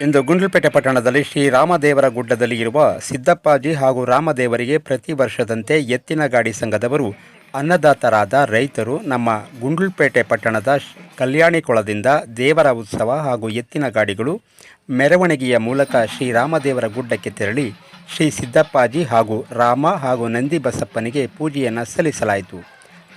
ಇಂದು ಗುಂಡ್ಲುಪೇಟೆ ಪಟ್ಟಣದಲ್ಲಿ ಶ್ರೀರಾಮದೇವರ ಗುಡ್ಡದಲ್ಲಿ ಇರುವ ಸಿದ್ದಪ್ಪಾಜಿ ಹಾಗೂ ರಾಮದೇವರಿಗೆ ಪ್ರತಿ ವರ್ಷದಂತೆ ಎತ್ತಿನ ಗಾಡಿ ಸಂಘದವರು ಅನ್ನದಾತರಾದ ರೈತರು ನಮ್ಮ ಗುಂಡ್ಲುಪೇಟೆ ಪಟ್ಟಣದ ಕಲ್ಯಾಣಿಕೊಳದಿಂದ ದೇವರ ಉತ್ಸವ ಹಾಗೂ ಎತ್ತಿನ ಗಾಡಿಗಳು ಮೆರವಣಿಗೆಯ ಮೂಲಕ ಶ್ರೀರಾಮದೇವರ ಗುಡ್ಡಕ್ಕೆ ತೆರಳಿ ಶ್ರೀ ಸಿದ್ದಪ್ಪಾಜಿ ಹಾಗೂ ರಾಮ ಹಾಗೂ ನಂದಿ ಬಸಪ್ಪನಿಗೆ ಪೂಜೆಯನ್ನು ಸಲ್ಲಿಸಲಾಯಿತು.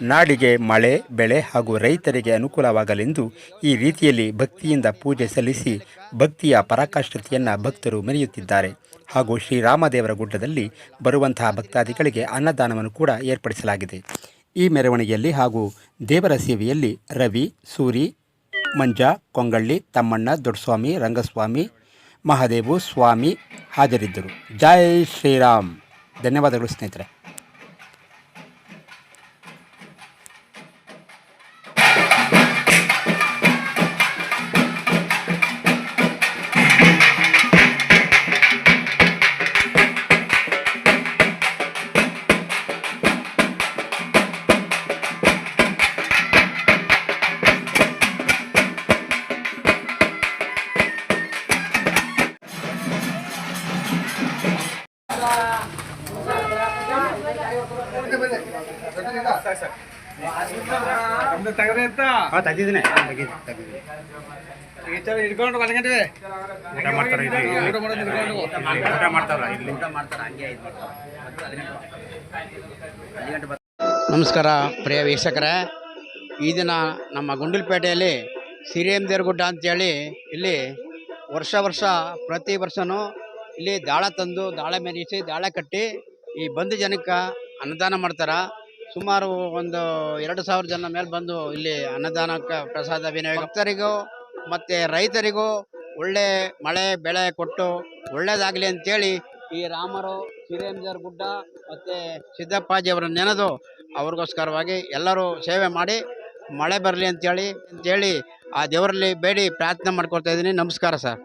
ನಾಡಿಗೆ ಮಳೆ ಬೆಳೆ ಹಾಗೂ ರೈತರಿಗೆ ಅನುಕೂಲವಾಗಲೆಂದು ಈ ರೀತಿಯಲ್ಲಿ ಭಕ್ತಿಯಿಂದ ಪೂಜೆ ಸಲ್ಲಿಸಿ ಭಕ್ತಿಯ ಪರಾಕಾಷ್ಠತೆಯನ್ನು ಭಕ್ತರು ಮೆರೆಯುತ್ತಿದ್ದಾರೆ. ಹಾಗೂ ಶ್ರೀರಾಮದೇವರ ಗುಡ್ಡದಲ್ಲಿ ಬರುವಂತಹ ಭಕ್ತಾದಿಗಳಿಗೆ ಅನ್ನದಾನವನ್ನು ಕೂಡ ಏರ್ಪಡಿಸಲಾಗಿದೆ. ಈ ಮೆರವಣಿಗೆಯಲ್ಲಿ ಹಾಗೂ ದೇವರ ಸೇವೆಯಲ್ಲಿ ರವಿ, ಸೂರಿ, ಮಂಜ, ಕೊಂಗಳ್ಳಿ, ತಮ್ಮಣ್ಣ, ದೊಡ್ಡಸ್ವಾಮಿ, ರಂಗಸ್ವಾಮಿ, ಮಹಾದೇವು ಸ್ವಾಮಿ ಹಾಜರಿದ್ದರು. ಜೈ ಶ್ರೀರಾಮ್. ಧನ್ಯವಾದಗಳು ಸ್ನೇಹಿತರೆ. ತೆಗೆದಿದ್ದೀನಿ ಹಿಡ್ಕೊಂಡು ಬಂದ್ಕೊಂಡಿವೆ ಊಟ ಮಾಡ್ತಾರೆ. ನಮಸ್ಕಾರ ಪ್ರಿಯ ವೀಕ್ಷಕರೇ, ಈ ದಿನ ನಮ್ಮ ಗುಂಡ್ಲುಪೇಟೆಯಲ್ಲಿ ಶ್ರೀರಾಮದೇವರ ಗುಡ್ಡ ಅಂತೇಳಿ ಇಲ್ಲಿ ವರ್ಷ ಪ್ರತಿ ವರ್ಷವೂ ಇಲ್ಲಿ ದಾಳ ತಂದು ದಾಳ ಮೆರೆಸಿ ದಾಳ ಕಟ್ಟಿ ಈ ಬಂದು ಜನಕ್ಕೆ ಅನ್ನದಾನ ಮಾಡ್ತಾರೆ. ಸುಮಾರು ಒಂದು 2,000 ಜನ ಮೇಲೆ ಬಂದು ಇಲ್ಲಿ ಅನ್ನದಾನಕ್ಕೆ ಪ್ರಸಾದ ವಿನಿಯೋಗ ಭಕ್ತರಿಗೂ ಮತ್ತು ರೈತರಿಗೂ ಒಳ್ಳೆ ಮಳೆ ಬೆಳೆ ಕೊಟ್ಟು ಒಳ್ಳೆಯದಾಗಲಿ ಅಂತೇಳಿ ಈ ರಾಮರು ಶ್ರೀರಾಮದೇವರ ಗುಡ್ಡ ಮತ್ತು ಸಿದ್ದಪ್ಪಾಜಿ ಅವರನ್ನು ನೆನೆದು ಅವ್ರಿಗೋಸ್ಕರವಾಗಿ ಎಲ್ಲರೂ ಸೇವೆ ಮಾಡಿ ಮಳೆ ಬರಲಿ ಅಂತೇಳಿ ಆ ದೇವರಲ್ಲಿ ಬೇಡಿ ಪ್ರಾರ್ಥನೆ ಮಾಡ್ಕೊಳ್ತಾ ಇದ್ದೀನಿ. ನಮಸ್ಕಾರ ಸರ್.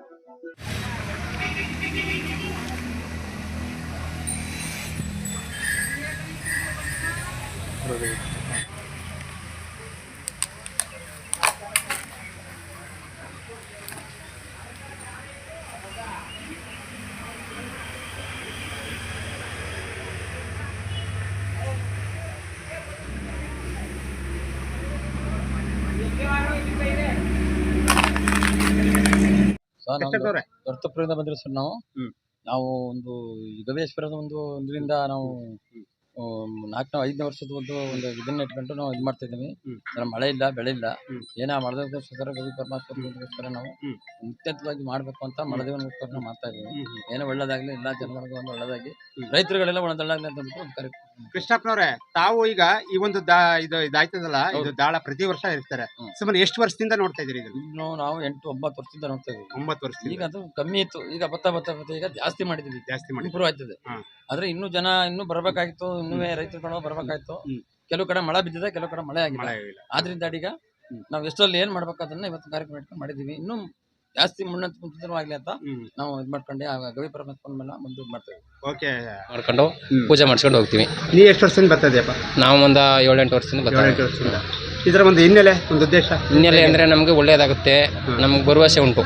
ದೊಡ್ಡಪುರದಿಂದ ಬಂದಿರೋ ಸರ್ ನಾವು ಒಂದು ಗವೇಶ್ವರದ ಒಂದರಿಂದ ನಾವು 4ನೇ-5ನೇ ವರ್ಷದ ಒಂದು ಇದನ್ನ ಇಟ್ಕೊಂಡು ನಾವು ಇದು ಮಾಡ್ತಾ ಇದ್ದೀವಿ. ಮಳೆ ಇಲ್ಲ ಬೆಳೆ ಇಲ್ಲ, ಏನೋ ಮಾಡೋದಕ್ಕೋಸ್ಕರ ಗವಿ ಪರಮಾತ್ಮಗೋಸ್ಕರ ನಾವು ನಿತ್ಯವಾಗಿ ಮಾಡಬೇಕು ಅಂತ ಮಳೆದೇವನಿಗೋಸ್ಕರ ನಾವು ಮಾಡ್ತಾ ಇದ್ದೀವಿ. ಏನೋ ಒಳ್ಳೇದಾಗಲಿ, ಎಲ್ಲ ಜನಗಳಿಗೆ ಒಂದು ಒಳ್ಳೇದಾಗಿ ರೈತರುಗಳೆಲ್ಲ ಒಳ್ಳೇದಾಗಲಿ ಅಂತ ಅಂದ್ಬಿಟ್ಟು ಕೃಷ್ಣಪ್ಪನವ್ರೆ, ತಾವು ಈಗ ಈ ಒಂದು ಇದಾಯ್ತದಲ್ಲ, ಇದು ದಾಳ ಪ್ರತಿ ವರ್ಷ ಇರ್ತಾರೆ. ಸುಮಾರು ಎಷ್ಟು ವರ್ಷದಿಂದ ನೋಡ್ತಾ ಇದ್ದೀರಿ? ಇನ್ನು ನಾವು 8-9 ವರ್ಷದಿಂದ ನೋಡ್ತಾ ಇದ್ದೀವಿ. 9 ವರ್ಷ. ಈಗ ಅದು ಕಮ್ಮಿ ಇತ್ತು, ಈಗ ಬತ್ತ ಈಗ ಜಾಸ್ತಿ ಮಾಡಿದ್ವಿ, ಇಂಪ್ರೂವ್ ಆಯ್ತದೆ. ಆದ್ರೆ ಇನ್ನೂ ಜನ ಇನ್ನೂ ಬರ್ಬೇಕಾಗಿತ್ತು, ಇನ್ನೂ ರೈತರುಗಳು ಬರ್ಬೇಕಾಯ್ತು. ಕೆಲವು ಕಡೆ ಮಳೆ ಬಿದ್ದಿದೆ, ಕೆಲವು ಕಡೆ ಮಳೆ ಆಗಿಲ್ಲ. ಆದ್ರಿಂದ ಈಗ ನಾವು ಎಷ್ಟರಲ್ಲಿ ಏನ್ ಮಾಡ್ಬೇಕು ಅದನ್ನ ಇವತ್ತು ಕಾರ್ಯಕ್ರಮ ಇಟ್ಕೊಂಡು ಮಾಡಿದೀವಿ. ಇನ್ನೂ ಜಾಸ್ತಿ ಮುಂಚಿತವಾಗ್ಲಿ ಅಂತ ನಾವು ಇದು ಮಾಡ್ಕೊಂಡು ಗವಿ ಪರಮಾತ್ಮನ ಮೇಲೆ ಮುಂದೆ ಮಾಡ್ತೇವೆ. ಓಕೆ, ಮಾಡ್ಕೊಂಡು ಪೂಜೆ ಮಾಡ್ಸ್ಕೊಂಡು ಹೋಗ್ತೀವಿ. ನೀ ಎಷ್ಟು ವರ್ಷದಿಂದ ಬರ್ತಿದ್ಯಪ್ಪ? ನಾವು ಒಂದು 7-8 ವರ್ಷದಿಂದ ಬರ್ತೀವಿ. 7-8 ವರ್ಷದಿಂದ. ಇದರ ಒಂದು ಹಿನ್ನೆಲೆ, ಒಂದು ಉದ್ದೇಶ ಹಿನ್ನೆಲೆ ಅಂದ್ರೆ ನಮ್ಗೆ ಒಳ್ಳೇದಾಗುತ್ತೆ, ನಮ್ಗೆ ಭರವಸೆ ಉಂಟು.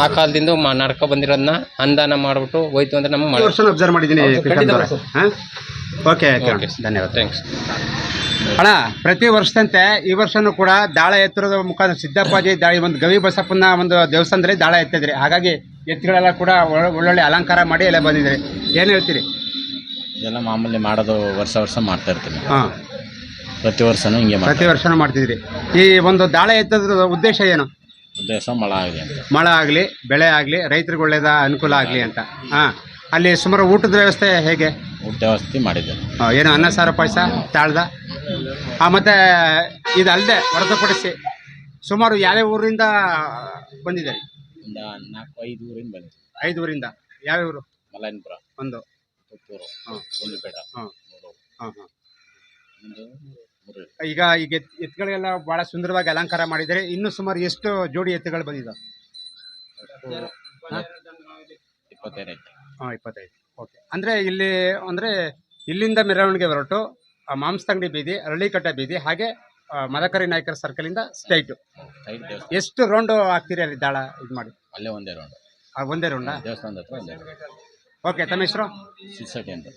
ಆ ಕಾಲದಿಂದ ನಡ್ಕೊ ಬಂದಿರೋದನ್ನ ಅನುದಾನ ಮಾಡ್ಬಿಟ್ಟು ಹೋಯ್ತು ಅಂದ್ರೆ ನಮ್ಗೆ ವರ್ಷ ಅಬ್ಸರ್ವ್ ಮಾಡಿದ್ದೀನಿ. ಓಕೆ, ಧನ್ಯವಾದ, ಥ್ಯಾಂಕ್ಸ್ ಅಣ್ಣ. ಪ್ರತಿ ವರ್ಷದಂತೆ ಈ ವರ್ಷನೂ ಕೂಡ ದಾಳ ಎತ್ತರದ ಮುಖಾಂತರ ಸಿದ್ದಪ್ಪಾಜಿ ದಾಳಿ ಒಂದು ಗವಿ ಬಸಪ್ಪನ ಒಂದು ದೇವಸ್ಥಾನದಲ್ಲಿ ದಾಳ ಎತ್ತಿದ್ರಿ. ಹಾಗಾಗಿ ಎತ್ತುಗಳೆಲ್ಲ ಕೂಡ ಒಳ್ಳೊಳ್ಳೆ ಅಲಂಕಾರ ಮಾಡಿ ಎಲ್ಲ ಬಂದಿದ್ರಿ. ಏನು ಹೇಳ್ತೀರಿ? ಇದೆಲ್ಲ ಮಾಮೂಲಿ ಮಾಡೋದು, ವರ್ಷ ಮಾಡ್ತಾ ಇರ್ತೀನಿ. ಪ್ರತಿ ವರ್ಷನೂ ಹಿಂಗೆ ಪ್ರತಿ ವರ್ಷನೂ ಮಾಡ್ತಿದ್ರಿ. ಈ ಒಂದು ದಾಳ ಎತ್ತದ ಉದ್ದೇಶ ಏನು? ಉದ್ದೇಶ ಮಳೆ ಆಗಲಿ ಅಂತ. ಮಳೆ ಆಗಲಿ, ಬೆಳೆ ಆಗಲಿ, ರೈತರಿಗೆ ಒಳ್ಳೇದ ಅನುಕೂಲ ಆಗಲಿ ಅಂತ. ಅಲ್ಲಿ ಸುಮಾರು ಊಟದ ವ್ಯವಸ್ಥೆ ಹೇಗೆ? ಊಟ ವ್ಯವಸ್ಥೆ ಮಾಡಿದ್ದೆ. ಏನು ಅನ್ನ ಸಾರು ಪಾಯಸ ತಾಳ್ದ. ಮತ್ತು ಇದಲ್ಲದೆ ಹೊರತುಪಡಿಸಿ ಸುಮಾರು ಯಾವ್ಯಾವ ಊರಿಂದ ಬಂದಿದ್ದಾರೆ? ಒಂದು 4-5 ಊರಿಂದ ಬಂದಿದೆ. 5 ಊರಿಂದ. ಯಾವ್ಯಾವ ಊರು? ಮಲಯನಪುರ, ಒಂದು ಪುತ್ತೂರು, ಗುಂಡ್ಲುಪೇಟೆ. ಈಗ ಎತ್ತುಗಳಿಗೆಲ್ಲ ಬಹಳ ಸುಂದರವಾಗಿ ಅಲಂಕಾರ ಮಾಡಿದರೆ. ಇನ್ನು ಸುಮಾರು ಎಷ್ಟು ಜೋಡಿ ಎತ್ತುಗಳು ಬಂದಿದ್ದಾವೆ? 25. 25. ಓಕೆ. ಅಂದರೆ ಇಲ್ಲಿಂದ ಮೆರವಣಿಗೆ ಹೊರಟು ಮಾಂಸದಂಗಡಿ ಬೀದಿ, ಅರಳಿಕಟ್ಟೆ ಬೀದಿ, ಹಾಗೆ ಮದಕರಿ ನಾಯಕರ ಸರ್ಕಲಿಂದ ಸ್ಟ್ರೈಟು ಎಷ್ಟು ರೌಂಡು ಹಾಕ್ತೀರಿ ಅಲ್ಲಿ ದಾಳ ಇದು ಮಾಡಿ? ಅಲ್ಲೇ ಒಂದೇ ರೌಂಡ್. ಒಂದೇ ರೌಂಡಾ? ದೇವಸ್ಥಾನದ ಹತ್ರ ಒಂದೇ ಓಕೆ, ತಮ್ಮ ಹೆಸರು? ಶಿರ್ಸಟಿ ಅಂತ.